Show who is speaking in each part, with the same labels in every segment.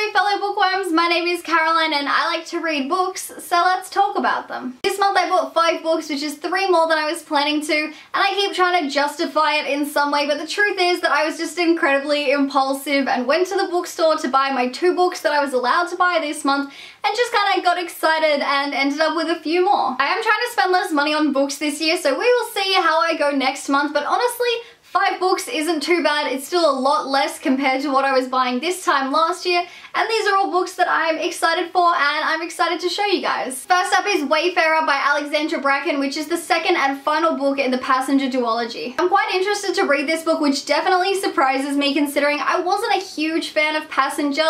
Speaker 1: Ahoy fellow bookworms, my name is Caroline and I like to read books, so let's talk about them. This month I bought 5 books, which is 3 more than I was planning to, and I keep trying to justify it in some way, but the truth is that I was just incredibly impulsive and went to the bookstore to buy my 2 books that I was allowed to buy this month and just kind of got excited and ended up with a few more. I am trying to spend less money on books this year, so we will see how I go next month, but honestly, 5 books isn't too bad. It's still a lot less compared to what I was buying this time last year, and these are all books that I'm excited for and I'm excited to show you guys. First up is Wayfarer by Alexandra Bracken, which is the second and final book in the Passenger duology. I'm quite interested to read this book, which definitely surprises me considering I wasn't a huge fan of Passenger.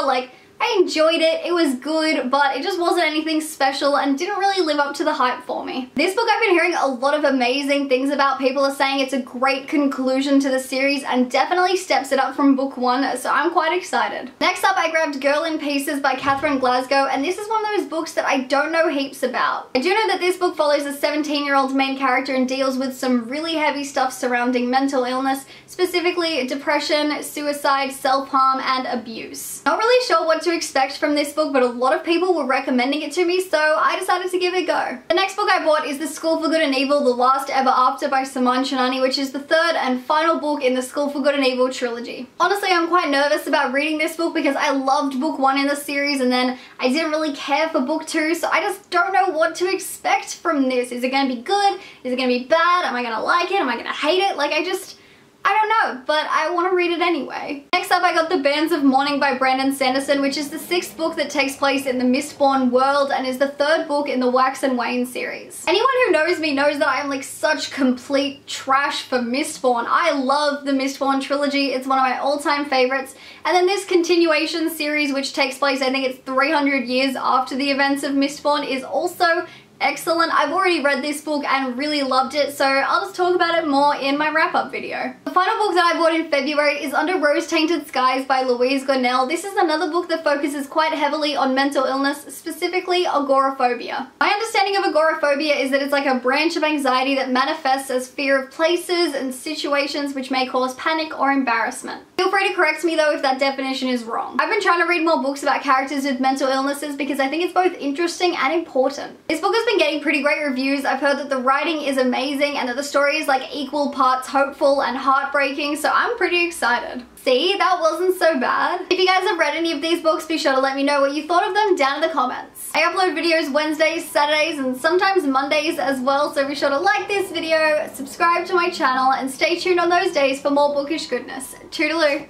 Speaker 1: I enjoyed it, it was good, but it just wasn't anything special and didn't really live up to the hype for me. This book I've been hearing a lot of amazing things about. People are saying it's a great conclusion to the series and definitely steps it up from book 1, so I'm quite excited. Next up I grabbed Girl in Pieces by Catherine Glasgow, and this is one of those books that I don't know heaps about. I do know that this book follows a 17-year-old main character and deals with some really heavy stuff surrounding mental illness, specifically depression, suicide, self-harm, and abuse. Not really sure what to expect from this book, but a lot of people were recommending it to me, so I decided to give it a go. The next book I bought is The School for Good and Evil, The Last Ever After by Simone Chinani, which is the 3rd and final book in the School for Good and Evil trilogy. Honestly, I'm quite nervous about reading this book because I loved book 1 in the series and then I didn't really care for book 2, so I just don't know what to expect from this. Is it going to be good? Is it going to be bad? Am I going to like it? Am I going to hate it? I don't know, but I want to read it anyway. Next up I got The Bands of Mourning by Brandon Sanderson, which is the 6th book that takes place in the Mistborn world and is the 3rd book in the Wax and Wayne series. Anyone who knows me knows that I am such complete trash for Mistborn. I love the Mistborn trilogy, it's one of my all-time favorites, and then this continuation series which takes place, I think it's 300 years after the events of Mistborn, is also excellent. I've already read this book and really loved it, so I'll just talk about it more in my wrap-up video. The final book that I bought in February is Under Rose-Tainted Skies by Louise Gornell. This is another book that focuses quite heavily on mental illness, specifically agoraphobia. My understanding of agoraphobia is that it's like a branch of anxiety that manifests as fear of places and situations which may cause panic or embarrassment. Feel free to correct me though if that definition is wrong. I've been trying to read more books about characters with mental illnesses because I think it's both interesting and important. This book has been getting pretty great reviews. I've heard that the writing is amazing and that the story is equal parts hopeful and heartbreaking, so I'm pretty excited. See, that wasn't so bad. If you guys have read any of these books, be sure to let me know what you thought of them down in the comments. I upload videos Wednesdays, Saturdays, and sometimes Mondays as well, so be sure to like this video, subscribe to my channel, and stay tuned on those days for more bookish goodness. Toodaloo!